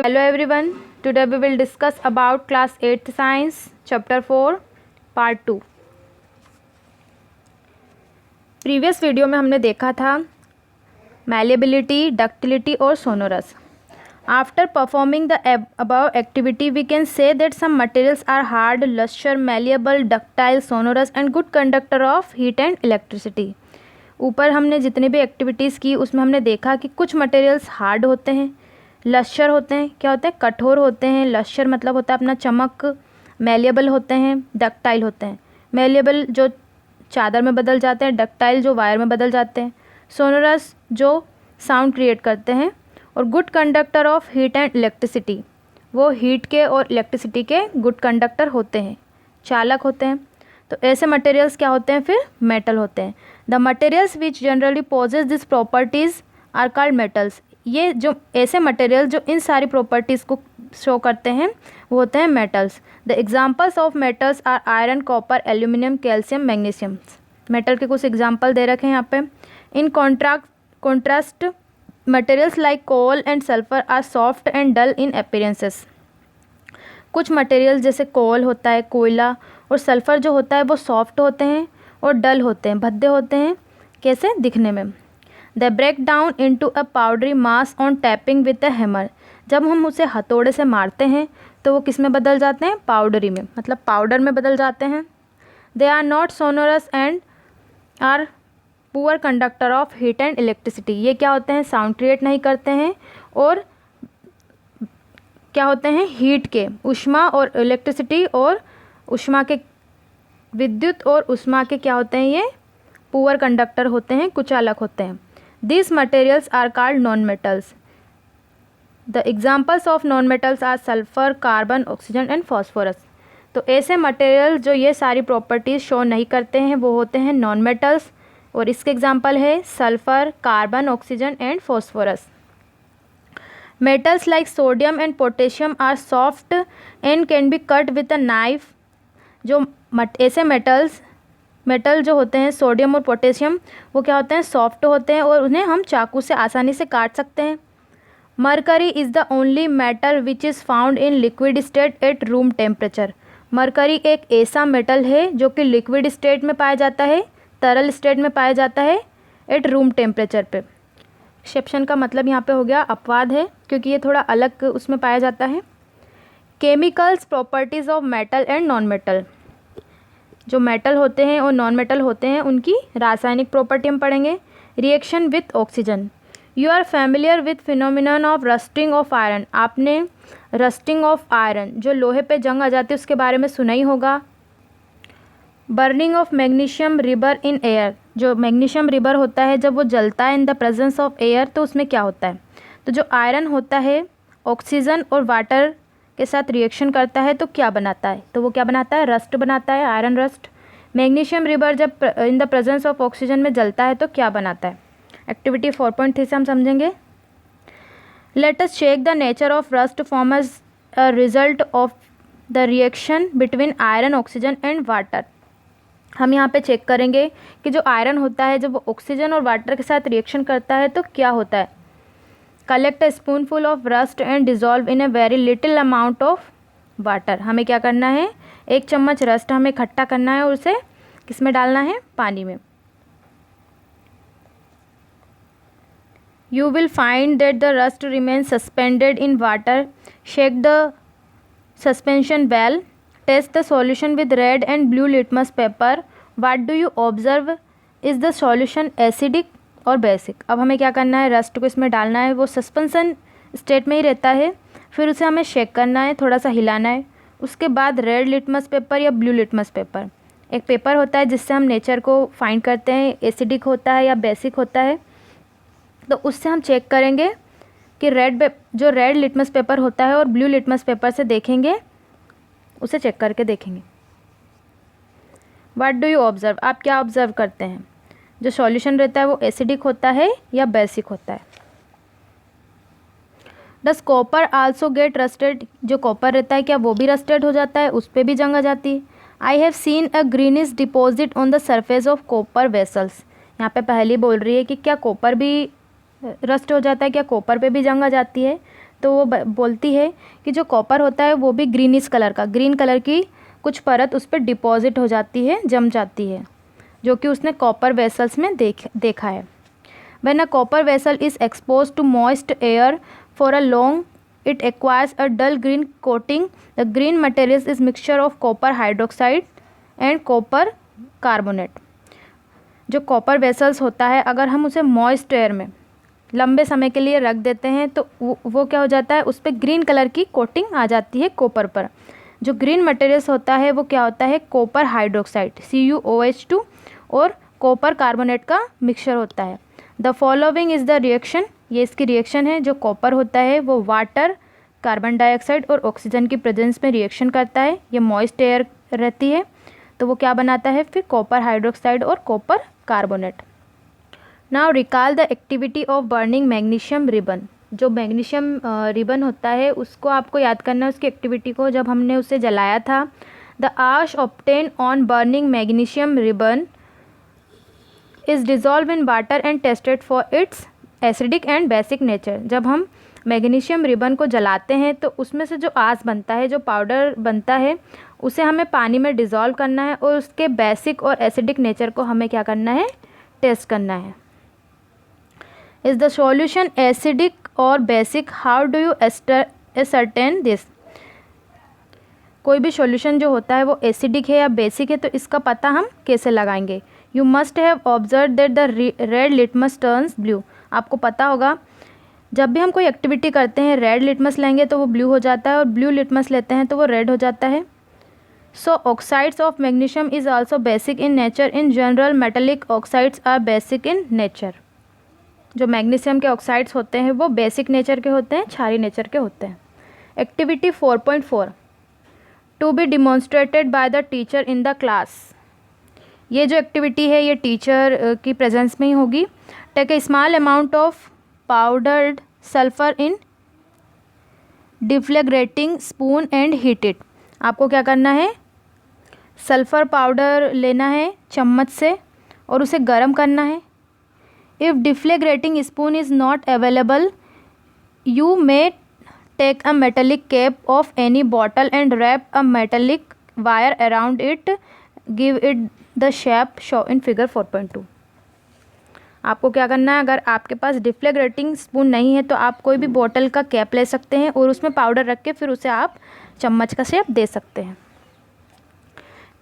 Hello everyone, today we will discuss about class 8th science chapter 4 part 2. Previous video में हमने देखा था malleability, ductility और sonorous. After performing the above activity we can say that some materials are hard, lustre, malleable, ductile, sonorous and good conductor of heat and electricity. ऊपर हमने जितनी भी activities की उसमें हमने देखा कि कुछ मटेरियल्स हार्ड होते हैं, लश्चर होते हैं, क्या होते हैं, कठोर होते हैं. लश्चर मतलब होता है अपना चमक. मैलिएबल होते हैं, डक्टाइल होते हैं. मैलिएबल जो चादर में बदल जाते हैं, डक्टाइल जो वायर में बदल जाते हैं, सोनोरस जो साउंड क्रिएट करते हैं, और good conductor of heat and electricity वो हीट के और इलेक्ट्रिसिटी के गुड कंडक्टर होते हैं, चालक होते हैं. तो ऐसे मटेरियल्स क्या होते हैं, फिर मेटल होते हैं. The materials which generally possess this properties are called metals. ये जो ऐसे मटेरियल जो इन सारी प्रॉपर्टीज़ को शो करते हैं वो होते हैं metals. The examples of metals are iron, copper, aluminium, calcium, magnesium. Metal के कुछ एग्जांपल दे रखे हैं यहाँ पे. In contrast materials like coal and sulphur are soft and dull in appearances. कुछ मटेरियल जैसे कोल होता है, कोयला, और सल्फ़र जो होता है वो सॉफ्ट होते हैं और डल होते हैं, भद्दे होते हैं. कैसे, दिखने में. They break down into a powdery mass on tapping with a hammer. जब हम उसे हथौड़े से मारते हैं तो वो किस में बदल जाते हैं, पाउडरी में, मतलब पाउडर में बदल जाते हैं. They are not sonorous and are poor conductor of heat and electricity. ये क्या होते हैं, साउंड क्रिएट नहीं करते हैं और क्या होते हैं, हीट के, ऊष्मा और इलेक्ट्रिसिटी और ऊष्मा के, विद्युत और ऊष्मा के क्या होते हैं, ये पुअर कंडक्टर होते हैं, कुचालक होते हैं. These materials are called non-metals. The examples of non-metals are sulfur, carbon, oxygen and phosphorus. तो ऐसे मटेरियल जो ये सारी प्रॉपर्टीज़ शो नहीं करते हैं वो होते हैं नॉन मेटल्स, और इसके एग्जांपल है sulphur, carbon, oxygen and phosphorus. Metals like sodium and potassium are soft and can be cut with a knife. जो ऐसे मेटल जो होते हैं, सोडियम और पोटेशियम, वो क्या होते हैं, सॉफ्ट होते हैं और उन्हें हम चाकू से आसानी से काट सकते हैं. Mercury is the only metal which is found in liquid state at room temperature. Mercury एक ऐसा मेटल है जो कि लिक्विड स्टेट में पाया जाता है, तरल स्टेट में पाया जाता है, एट रूम टेम्परेचर पे. एक्सेप्शन का मतलब यहाँ पे हो गया अपवाद है, क्योंकि ये थोड़ा अलग उसमें पाया जाता है. Chemicals properties of metal and non metal. जो मेटल होते हैं और नॉन मेटल होते हैं उनकी रासायनिक प्रॉपर्टी हम पढ़ेंगे. Reaction with oxygen. You are familiar with phenomenon of rusting of iron. आपने रस्टिंग ऑफ आयरन, जो लोहे पे जंग आ जाती है, उसके बारे में सुना ही होगा. Burning of magnesium ribbon in air. जो मैग्नीशियम रिबर होता है जब वो जलता है in the presence of air, तो उसमें क्या होता है, तो जो आयरन होता है ऑक्सीजन और वाटर के साथ रिएक्शन करता है तो क्या बनाता है, तो वो क्या बनाता है, रस्ट बनाता है, आयरन रस्ट. मैग्नीशियम रिबर जब इन द प्रेजेंस ऑफ ऑक्सीजन में जलता है तो क्या बनाता है. एक्टिविटी 4.3 से हम समझेंगे. Let us check the nature of rust form as a result of the reaction between iron, oxygen and water. हम यहाँ पे चेक करेंगे कि जो आयरन होता है जब वो ऑक्सीजन और वाटर के साथ रिएक्शन करता है तो क्या होता है. Collect a spoonful of rust and dissolve in a very little amount of water. हमें क्या करना है, एक चम्मच रस्ट हमें इकट्ठा करना है और उसे किस में डालना है, पानी में. You will find that the rust remains suspended in water. Shake the suspension well. Test the solution with red and blue litmus paper. What do you observe, is the solution acidic or basic. अब हमें क्या करना है, rust को इसमें डालना है, वो सस्पेंशन स्टेट में ही रहता है, फिर उसे हमें शेक करना है, थोड़ा सा हिलाना है. उसके बाद रेड लिटमस पेपर या ब्लू लिटमस पेपर, एक पेपर होता है जिससे हम नेचर को फाइंड करते हैं, एसिडिक होता है या बेसिक होता है, तो उससे हम चेक करेंगे कि जो रेड लिटमस पेपर होता है और ब्लू लिटमस पेपर से देखेंगे, उसे चेक करके देखेंगे. व्हाट डू यू ऑब्जर्व, आप क्या ऑब्जर्व करते हैं, जो सॉल्यूशन रहता है वो एसिडिक होता है या बेसिक होता है. डस कॉपर आल्सो गेट रस्टेड. जो कॉपर रहता है क्या वो भी रस्टेड हो जाता है, उस पर भी जंग आ जाती है. I have seen a greenish deposit on the surface of copper vessels. यहाँ पे पहले बोल रही है कि क्या कॉपर भी रस्ट हो जाता है, क्या कॉपर पे भी जंग आ जाती है. तो वो बोलती है कि जो कॉपर होता है वो भी ग्रीनिश कलर का, ग्रीन कलर की कुछ परत उस पर डिपॉजिट हो जाती है, जम जाती है, जो कि उसने कॉपर वेसल्स में देखा है। When a copper vessel is exposed to moist air for a long, it acquires a dull green coating. The green material is mixture of copper hydroxide and copper carbonate. जो copper vessels होता है, अगर हम उसे moist air में लंबे समय के लिए रख देते हैं तो वो क्या हो जाता है, उस पर ग्रीन कलर की कोटिंग आ जाती है कॉपर पर। जो ग्रीन मटेरियल्स होता है वो क्या होता है, कॉपर हाइड्रोक्साइड CuOH2 और कॉपर कार्बोनेट का मिक्सचर होता है। The following is the reaction, ये इसकी रिएक्शन है। जो कॉपर होता है वो वाटर, कार्बन डाइऑक्साइड और ऑक्सीजन की प्रेजेंस में रिएक्शन करता है। ये मॉइस्ट एयर रहती है तो वो क्या बनाता है फिर, कॉपर हाइड्रोक्साइड और copper carbonate. Now recall the activity of burning magnesium ribbon. जो मैग्नीशियम रिबन होता है उसको आपको याद करना है, उसकी एक्टिविटी को, जब हमने उसे जलाया था। द आश obtain on burning magnesium ribbon is dissolve in water and tested for its acidic and basic nature. जब हम मैग्नीशियम रिबन को जलाते हैं तो उसमें से जो आश बनता है, जो पाउडर बनता है, उसे हमें पानी में डिज़ोल्व करना है और उसके बेसिक और एसिडिक नेचर को हमें क्या करना है, टेस्ट करना है। Is the solution acidic or basic, how do you ascertain this. कोई भी सॉल्यूशन जो होता है वो एसिडिक है या बेसिक है तो इसका पता हम कैसे लगाएंगे। You must have observe that the red litmus turns blue. आपको पता होगा जब भी हम कोई एक्टिविटी करते हैं, रेड लिटमस लेंगे तो वो ब्लू हो जाता है और ब्लू लिटमस लेते हैं तो वो रेड हो जाता है। So oxides of magnesium is also basic in nature. In general metallic oxides are basic in nature. जो मैग्नीशियम के ऑक्साइड्स होते हैं वो बेसिक नेचर के होते हैं, क्षारीय नेचर के होते हैं। Activity 4.4 to be demonstrated by the teacher in the class. ये जो एक्टिविटी है ये टीचर की प्रेजेंस में ही होगी। Take a small amount of powdered sulphur in deflagrating spoon and heat it. आपको क्या करना है, सल्फ़र पाउडर लेना है चम्मच से और उसे गर्म करना है। If deflagrating spoon is not available, you may take a metallic cap of any bottle and wrap a metallic wire around it, give it the shape show in figure 4.2। आपको क्या करना है, अगर आपके पास डिफ्लेग्रेटिंग स्पून नहीं है तो आप कोई भी बॉटल का कैप ले सकते हैं और उसमें पाउडर रख के फिर उसे आप चम्मच का शेप दे सकते हैं।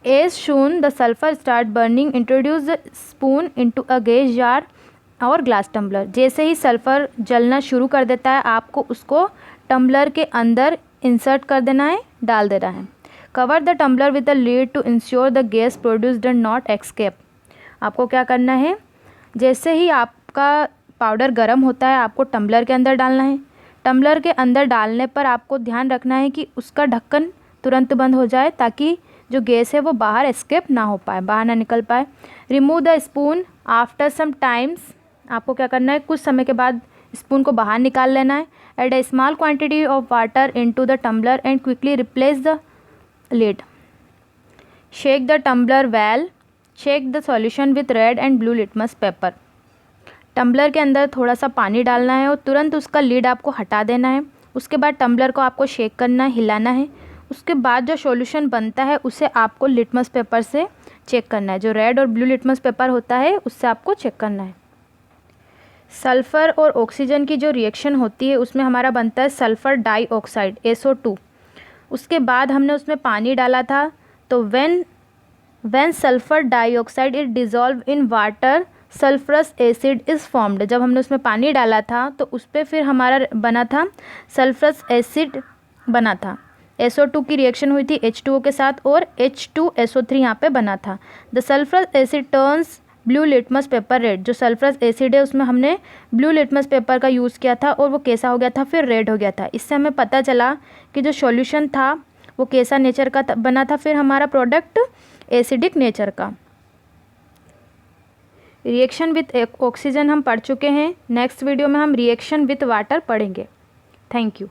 As soon the sulphur start burning, introduce the spoon into a gas jar or glass tumbler. जैसे ही सल्फ़र जलना शुरू कर देता है आपको उसको टम्बलर के अंदर इंसर्ट कर देना है, डाल देना है। Cover the tumbler with the lid to ensure the gas produced not escape. आपको क्या करना है, जैसे ही आपका पाउडर गर्म होता है आपको टम्बलर के अंदर डालना है। टम्बलर के अंदर डालने पर आपको ध्यान रखना है कि उसका ढक्कन तुरंत बंद हो जाए ताकि जो गैस है वो बाहर एस्केप ना हो पाए, बाहर ना निकल पाए। Remove the spoon after some times. आपको क्या करना है, कुछ समय के बाद स्पून को बाहर निकाल लेना है। Add a small quantity of water into the tumbler and quickly replace the lid. Shake the tumbler well. Check the solution with red and blue litmus paper. Tumbler के अंदर थोड़ा सा पानी डालना है और तुरंत उसका लीड आपको हटा देना है। उसके बाद टम्बलर को आपको शेक करना है, हिलाना है। उसके बाद जो सॉल्यूशन बनता है उसे आपको लिटमस पेपर से चेक करना है। जो रेड और ब्लू लिटमस पेपर होता है उससे आपको चेक करना है। सल्फ़र और ऑक्सीजन की जो रिएक्शन होती है उसमें हमारा बनता है सल्फ़र डाइऑक्साइड SO2। उसके बाद हमने उसमें पानी डाला था तो when sulphur dioxide is dissolve in water sulphurous acid is formed. जब हमने उसमें पानी डाला था तो उस पर फिर हमारा बना था सल्फरस एसिड बना था। SO2 की रिएक्शन हुई थी H2O के साथ और H2SO3 यहाँ पे बना था। The sulphurous asset turns blue litmus paper red. जो सल्फरस एसिड है उसमें हमने ब्लू लिटमस पेपर का यूज़ किया था और वो कैसा हो गया था, फिर रेड हो गया था। इससे हमें पता चला कि जो सॉल्यूशन था वो कैसा नेचर का बना था, फिर हमारा प्रोडक्ट एसिडिक नेचर का। रिएक्शन विथ ऑक्सीजन हम पढ़ चुके हैं। नेक्स्ट वीडियो में हम रिएक्शन विथ वाटर पढ़ेंगे। Thank you.